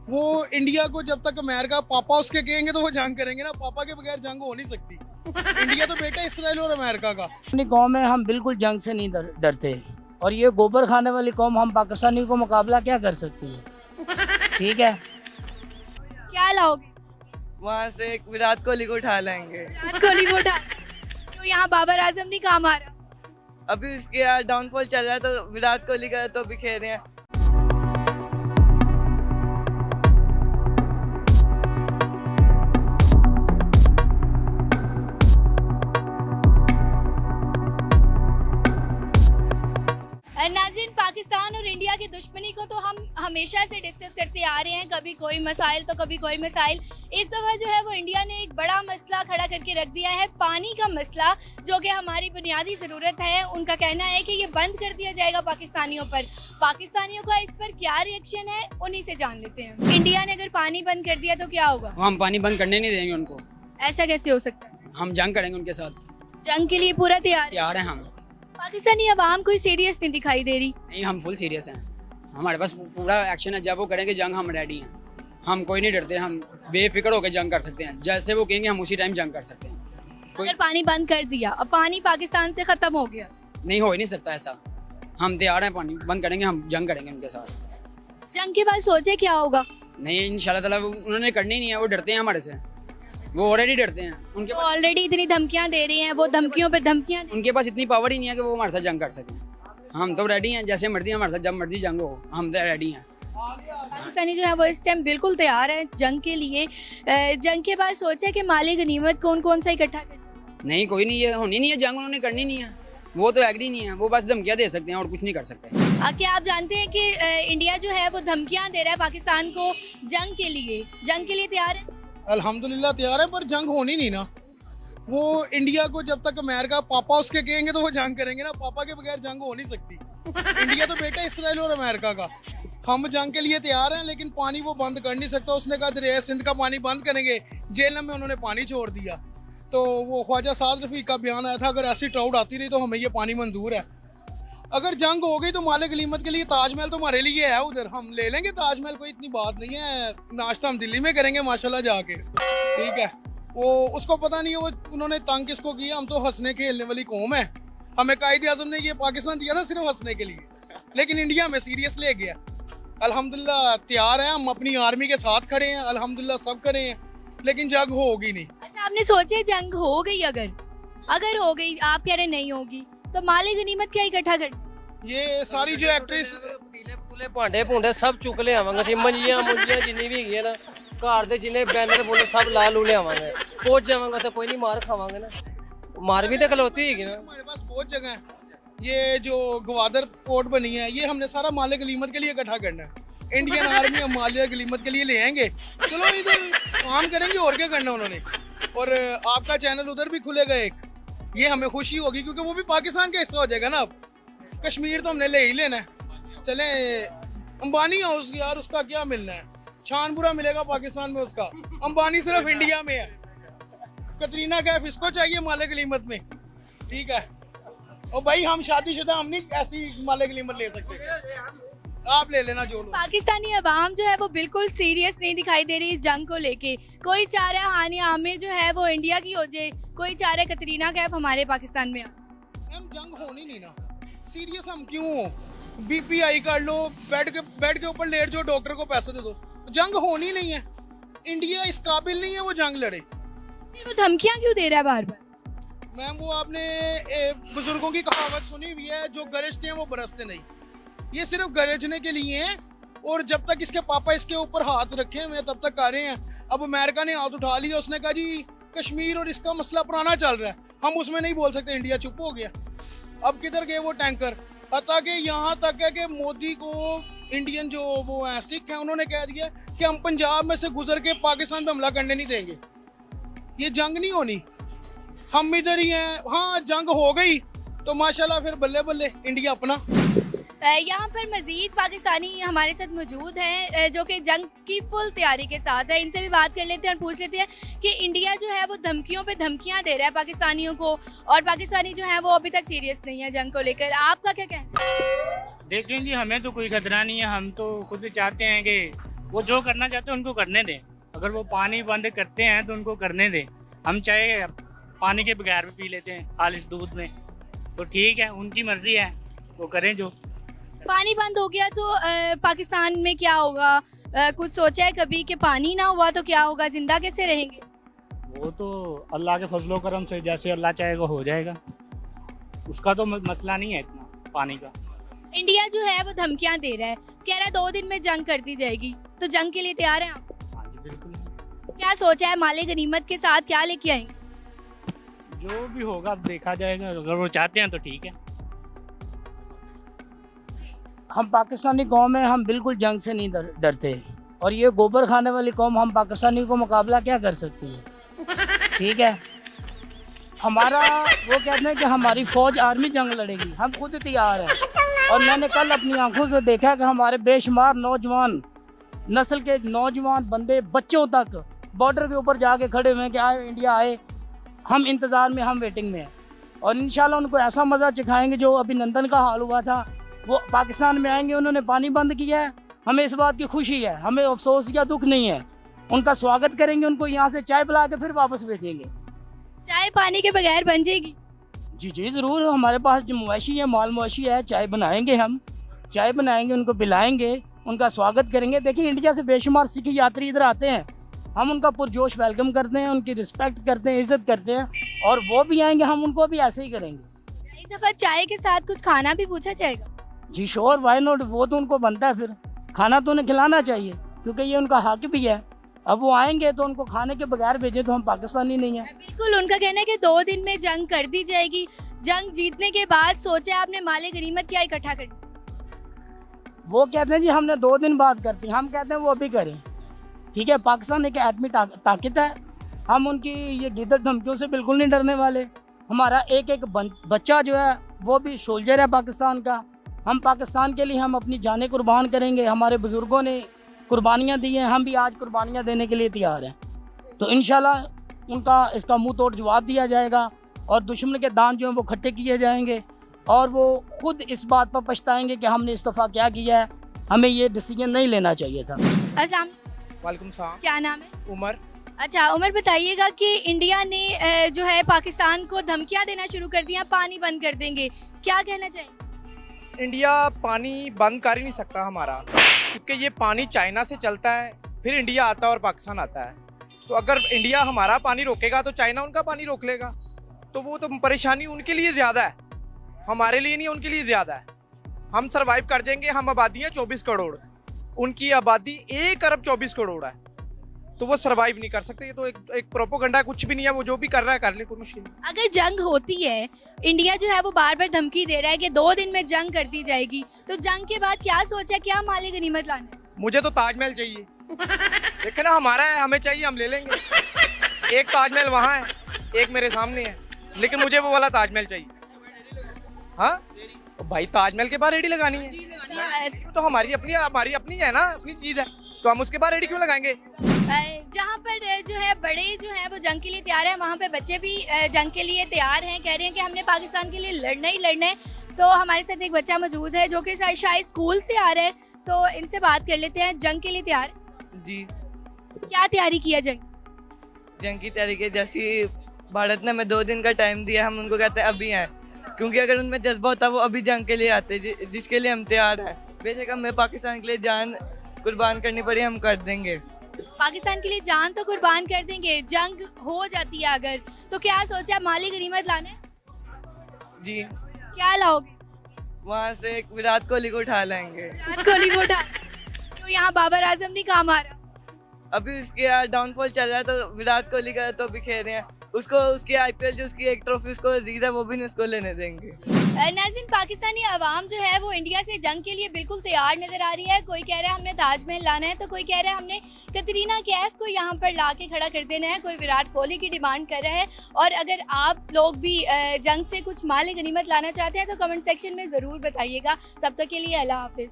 वो इंडिया को जब तक अमेरिका पापा उसके कहेंगे तो वो जंग करेंगे ना, पापा के बगैर जंग हो नहीं सकती। इंडिया तो बेटा इसराइल और अमेरिका का। अपनी कौम में हम बिल्कुल जंग से नहीं डरते, और ये गोबर खाने वाली कौम हम पाकिस्तानी को मुकाबला क्या कर सकती है। ठीक है, क्या लाओगे? वहाँ से एक विराट कोहली को उठा लाएंगे। विराट कोहली को उठा, तो यहाँ बाबर आजम नहीं काम आ रहा। अभी उसके यार डाउनफॉल चल रहा है तो विराट कोहली का तो अभी खेल रहे हैं। नाज़रीन, पाकिस्तान और इंडिया की दुश्मनी को तो हम हमेशा से डिस्कस करते आ रहे हैं, कभी कोई मसाइल तो कभी कोई मसाइल। इस दफ़ा जो है वो इंडिया ने एक बड़ा मसला खड़ा करके रख दिया है, पानी का मसला, जो कि हमारी बुनियादी ज़रूरत है। उनका कहना है कि ये बंद कर दिया जाएगा पाकिस्तानियों पर। पाकिस्तानियों का इस पर क्या रिएक्शन है, उन्हीं से जान लेते हैं। इंडिया ने अगर पानी बंद कर दिया तो क्या होगा? हम पानी बंद करने नहीं देंगे उनको। ऐसा कैसे हो सकता है? हम जंग करेंगे उनके साथ, जंग के लिए पूरा तैयार हैं हम। पाकिस्तानी अवाम कोई सीरियस नहीं दिखाई दे रही। नहीं, हम फुल सीरियस हैं, हमारे पास पूरा एक्शन है। जब वो करेंगे जंग, हम रेडी हैं, हम कोई नहीं डरते, हम बेफिक्र होकर जंग कर सकते हैं। जैसे वो कहेंगे हम उसी टाइम जंग कर सकते हैं। अगर पानी बंद कर दिया, अब पानी पाकिस्तान से खत्म हो गया, नहीं, हो ही नहीं सकता ऐसा। हम तैयार हैं, पानी बंद करेंगे, हम जंग करेंगे उनके साथ। जंग के बाद सोचे क्या होगा? नहीं, इंशाल्लाह ताला उन्होंने करनी नहीं है, वो डरते हैं हमारे से, वो ऑलरेडी डरते हैं। उनके पास ऑलरेडी इतनी धमकियां दे रही हैं, वो धमकियों पे धमकियां दे। उनके पास इतनी पावर ही नहीं है कि वो हमारे साथ जंग कर सकें। हम तो रेडी हैं, जैसे मर्जी हमारे साथ जब मर्जी जंग हो, हम तो रेडी हैं। पाकिस्तानी जो है वो इस टाइम बिल्कुल तैयार है जंग के लिए। जंग के बाद सोचा कि माली गनीमत कौन कौन सा इकट्ठा कर। नहीं, कोई नहीं है, होनी नहीं है जंग, उन्होंने करनी नहीं है, वो तो एग्री नहीं है, वो बस धमकियाँ दे सकते हैं और कुछ नहीं कर सकते। क्या आप जानते हैं कि इंडिया जो है वो धमकियां दे रहा है पाकिस्तान को जंग के लिए तैयार है? अल्हम्दुलिल्लाह तैयार है, पर जंग होनी नहीं ना। वो इंडिया को जब तक अमेरिका पापा उसके कहेंगे तो वो जंग करेंगे ना, पापा के बगैर जंग हो नहीं सकती। इंडिया तो बेटा इसराइल और अमेरिका का। हम जंग के लिए तैयार हैं, लेकिन पानी वो बंद कर नहीं सकता। उसने कहा दरिया सिंध का पानी बंद करेंगे, जेल में उन्होंने पानी छोड़ दिया। तो वो ख्वाजा साद रफ़ीक का बयान आया था, अगर ऐसी ट्राउट आती रही तो हमें ये पानी मंजूर है। अगर जंग हो गई तो मालिक गनीमत के लिए ताजमहल तो हमारे लिए है उधर, हम ले लेंगे ताजमहल, कोई इतनी बात नहीं है। नाश्ता हम दिल्ली में करेंगे माशाल्लाह जाके, ठीक है। वो उसको पता नहीं है वो उन्होंने तंग किसको किया। हम तो हंसने खेलने वाली कौम है, हमें कायदे आज़म ने ये पाकिस्तान दिया था सिर्फ हंसने के लिए, लेकिन इंडिया में सीरियस ले गया। अल्हम्दुलिल्लाह तैयार है, हम अपनी आर्मी के साथ खड़े हैं, अल्हम्दुलिल्लाह सब खड़े हैं, लेकिन जंग होगी नहीं। अच्छा, आपने सोचे जंग हो गई, अगर हो गई, आप कह रहे नहीं होगी, तो माली गनीमत क्या इकट्ठा कर? ये सारी जो एक्ट्रेस पतीले भांडे भूंडे सब चुक ले आवांगे ਅਸੀਂ ਮੰਜੀਆਂ ਜਿੰਨੀ ਵੀ ਹੈਗੀ ਨਾ ਘਰ ਦੇ ਜਿੰਨੇ ਬੈਨਰ ਬੋਲੇ ਸਭ ਲਾ ਲੂ ले आवांगे। पहुंच जावांगे तो कोई नहीं मार खावांगे ना, मार भी तो खलोती है ना। हमारे पास बहुत जगह है। ये जो गवादर पोर्ट बनी है, ये हमने सारा मालिक गनीमत के लिए इकट्ठा करना है। इंडियन आर्मी हम मालिक गनीमत के लिए ले आएंगे, चलो इधर काम करेंगे और क्या करना उन्होंने। और आपका चैनल उधर भी खुलेगा एक, ये हमें खुशी होगी क्योंकि वो भी पाकिस्तान का हिस्सा हो जाएगा ना। अब कश्मीर तो हमने ले ही लेना है। चले अंबानी हाउस यार, उसका क्या मिलना है, छान बुरा मिलेगा पाकिस्तान में उसका। अंबानी सिर्फ इंडिया में है, कतरीना कैफ इसको चाहिए मालिक गनीमत में, ठीक है। और भाई हम शादीशुदा, हम नहीं ऐसी मालिक गनीमत ले सकते, आप ले लेना जो लो। पाकिस्तानी अवाम जो है वो बिल्कुल सीरियस नहीं दिखाई दे रही इस जंग को लेके। कोई चाह रहा है हानिया आमिर जो है वो इंडिया की हो जाए, कोई चाह रहा है कतरीना कैफ हमारे पाकिस्तान में। हम जंग होनी नहीं ना, सीरियस हम क्यों हो? बीपीआई कर लो, बेड के ऊपर लेट जाओ, डॉक्टर को पैसे दे दो, जंग होनी नहीं है। इंडिया इस काबिल नहीं है वो जंग लड़े। फिर वो धमकियां क्यों दे रहा है बार बार? मैम वो आपने बुजुर्गों की कहावत सुनी हुई है, जो गरजते हैं वो बरसते नहीं। ये सिर्फ गरजने के लिए हैं, और जब तक इसके पापा इसके ऊपर हाथ रखे हुए तब तक कर रहे हैं। अब अमेरिका ने हाथ उठा लिया, उसने कहा जी कश्मीर और इसका मसला पुराना चल रहा है, हम उसमें नहीं बोल सकते। इंडिया चुप हो गया। अब किधर गए वो टैंकर? हता कि यहाँ तक है कि मोदी को इंडियन जो वो हैं सिख हैं, उन्होंने कह दिया कि हम पंजाब में से गुजर के पाकिस्तान पे हमला करने नहीं देंगे। ये जंग नहीं होनी, हम इधर ही हैं। हाँ जंग हो गई तो माशाल्लाह फिर बल्ले बल्ले इंडिया अपना। यहाँ पर मजीद पाकिस्तानी हमारे साथ मौजूद हैं जो कि जंग की फुल तैयारी के साथ है। इनसे भी बात कर लेते हैं और पूछ लेते हैं कि इंडिया जो है वो धमकियों पे धमकियाँ दे रहा है पाकिस्तानियों को, और पाकिस्तानी जो है वो अभी तक सीरियस नहीं है जंग को लेकर। आपका क्या कहना है? देखें जी, हमें तो कोई खतरा नहीं है, हम तो खुद चाहते हैं कि वो जो करना चाहते हैं उनको करने दें। अगर वो पानी बंद करते हैं तो उनको करने दें। हम चाहे पानी के बगैर भी पी लेते हैं खालिश दूध में, तो ठीक है, उनकी मर्जी है, वो करें जो। पानी बंद हो गया तो पाकिस्तान में क्या होगा? कुछ सोचा है कभी कि पानी ना हुआ तो क्या होगा, जिंदा कैसे रहेंगे? वो तो अल्लाह के फजलो करम से जैसे अल्लाह चाहेगा हो जाएगा, उसका तो मसला नहीं है इतना पानी का। इंडिया जो है वो धमकियां दे रहा है, कह रहा है 2 दिन में जंग कर दी जाएगी, तो जंग के लिए तैयार हैं आप? हाँ जी बिल्कुल। क्या सोचा है, माले गनीमत के साथ क्या लेके आएंगे? जो भी होगा अब देखा जाएगा, अगर वो चाहते हैं तो ठीक है। हम पाकिस्तानी कौम है, हम बिल्कुल जंग से नहीं डरते। और ये गोबर खाने वाली कौम, हम पाकिस्तानी को मुकाबला क्या कर सकती है? ठीक है, हमारा वो कहते हैं कि हमारी फौज आर्मी जंग लड़ेगी, हम खुद तैयार हैं। और मैंने कल अपनी आंखों से देखा कि हमारे बेशुमार नौजवान नस्ल के नौजवान बंदे बच्चों तक बॉर्डर के ऊपर जाके खड़े हुए हैं कि आए इंडिया आए, हम इंतज़ार में, हम वेटिंग में हैं। और इंशाल्लाह उनको ऐसा मज़ा चखाएंगे जो अभिनंदन का हाल हुआ था। वो पाकिस्तान में आएंगे, उन्होंने पानी बंद किया है, हमें इस बात की खुशी है, हमें अफसोस या दुख नहीं है। उनका स्वागत करेंगे, उनको यहाँ से चाय पिला के फिर वापस भेजेंगे। चाय पानी के बगैर बन जाएगी? जी जी ज़रूर, हमारे पास जो मवेशी है, माल मवेशी है, चाय बनाएंगे, हम चाय बनाएंगे, उनको पिलाएंगे, उनका स्वागत करेंगे। देखिए इंडिया से बेशुमार सिख यात्री इधर आते हैं, हम उनका पुरजोश वेलकम करते हैं, उनकी रिस्पेक्ट करते हैं, इज़्ज़त करते हैं, और वो भी आएंगे, हम उनको भी ऐसे ही करेंगे। एक दफ़ा चाय के साथ कुछ खाना भी पूछा जाएगा? जी श्योर, वाई नॉट, वो तो उनको बनता है, फिर खाना तो उन्हें खिलाना चाहिए क्योंकि ये उनका हक भी है। अब वो आएंगे तो उनको खाने के बगैर भेजे तो हम पाकिस्तानी नहीं हैं। बिल्कुल, उनका कहना है कि 2 दिन में जंग कर दी जाएगी। जंग जीतने के बाद सोचा आपने माले गनीमत क्या इकट्ठा करनी? वो कहते हैं जी हमने 2 दिन बाद करती, हम कहते हैं वो अभी करें। ठीक है, पाकिस्तान एक एटमी ताकत है, हम उनकी ये गिद्दड़ धमकियों से बिल्कुल नहीं डरने वाले। हमारा एक एक बच्चा जो है वो भी सोल्जर है पाकिस्तान का। हम पाकिस्तान के लिए हम अपनी जानें कुर्बान करेंगे। हमारे बुज़ुर्गों ने कुर्बानियाँ दी हैं, हम भी आज कुर्बानियाँ देने के लिए तैयार हैं। तो इंशाल्लाह उनका इसका मुंह तोड़ जवाब दिया जाएगा और दुश्मन के दांत जो हैं वो खट्टे किए जाएंगे और वो खुद इस बात पर पछताएंगे कि हमने इस दफ़ा क्या किया है, हमें ये डिसीजन नहीं लेना चाहिए था। अस्सलाम वालेकुम सलाम। क्या नाम है? उमर। अच्छा उमर, बताइएगा कि इंडिया ने जो है पाकिस्तान को धमकियां देना शुरू कर दिया, पानी बंद कर देंगे, क्या कहना चाहिए? इंडिया पानी बंद कर ही नहीं सकता हमारा, क्योंकि ये पानी चाइना से चलता है, फिर इंडिया आता है और पाकिस्तान आता है। तो अगर इंडिया हमारा पानी रोकेगा तो चाइना उनका पानी रोक लेगा, तो वो तो परेशानी उनके लिए ज़्यादा है, हमारे लिए नहीं, उनके लिए ज़्यादा है। हम सरवाइव कर देंगे, हम आबादी है 24 करोड़, उनकी आबादी 1 अरब 24 करोड़ है, तो वो सरवाइव नहीं कर सकते। ये तो एक प्रोपोगंडा, कुछ भी नहीं है, वो जो भी कर रहा है कर ले, कोई मुश्किल नहीं। अगर जंग होती है, इंडिया जो है वो बार बार धमकी दे रहा है कि 2 दिन में जंग कर दी जाएगी, तो जंग के बाद क्या सोचा, क्या माले गनीमत लाना है? मुझे तो ताजमहल चाहिए। देखे ना, हमारा है, हमें चाहिए, हम ले लेंगे। एक ताजमहल वहाँ है, एक मेरे सामने है, लेकिन मुझे वो वाला ताजमहल चाहिए। हाँ तो भाई, ताजमहल के बाहर रेडी लगानी है तो हमारी अपनी है ना, अपनी चीज़ है, तो हम उसके बाहर रेडी क्यों लगाएंगे? जहाँ पर जो है बड़े जो है वो जंग के लिए तैयार हैं, वहाँ पे बच्चे भी जंग के लिए तैयार हैं, कह रहे हैं कि हमने पाकिस्तान के लिए लड़ना ही लड़ना है। तो हमारे साथ एक बच्चा मौजूद है जो कि शायद स्कूल से आ रहा है, तो इनसे बात कर लेते हैं। जंग के लिए तैयार जी, क्या तैयारी किया जंग की तैयारी की, जैसी भारत ने हमें 2 दिन का टाइम दिया, हम उनको कहते हैं अभी आए, क्योंकि अगर उनमें जज्बा होता वो अभी जंग के लिए आते, जिसके लिए हम तैयार हैं। बेशक हमें पाकिस्तान के लिए जान कुर्बान करनी पड़ी, हम कर देंगे। पाकिस्तान के लिए जान तो कुर्बान कर देंगे, जंग हो जाती है अगर, तो क्या सोचा माली गनीमत लाना है? जी, क्या लाओगे? वहाँ से एक विराट कोहली को उठा लाएंगे। विराट कोहली को उठा, तो यहाँ बाबर आजम नहीं काम आ रहा? अभी उसके डाउनफॉल चल रहा है, तो विराट कोहली का तो अभी खेल रहे हैं, उसको उसकी IPL जो उसकी एक ट्रॉफी उसको अजीज है, वो भी नहीं उसको लेने देंगे। नाज़रीन, पाकिस्तानी आवाम जो है वो इंडिया से जंग के लिए बिल्कुल तैयार नज़र आ रही है। कोई कह रहा है हमने ताजमहल लाना है, तो कोई कह रहा है हमने कतरीना कैफ को यहाँ पर ला के खड़ा कर देना है, कोई विराट कोहली की डिमांड कर रहा है। और अगर आप लोग भी जंग से कुछ माल गनीमत लाना चाहते हैं तो कमेंट सेक्शन में ज़रूर बताइएगा। तब तक के लिए अल्लाह हाफिज़।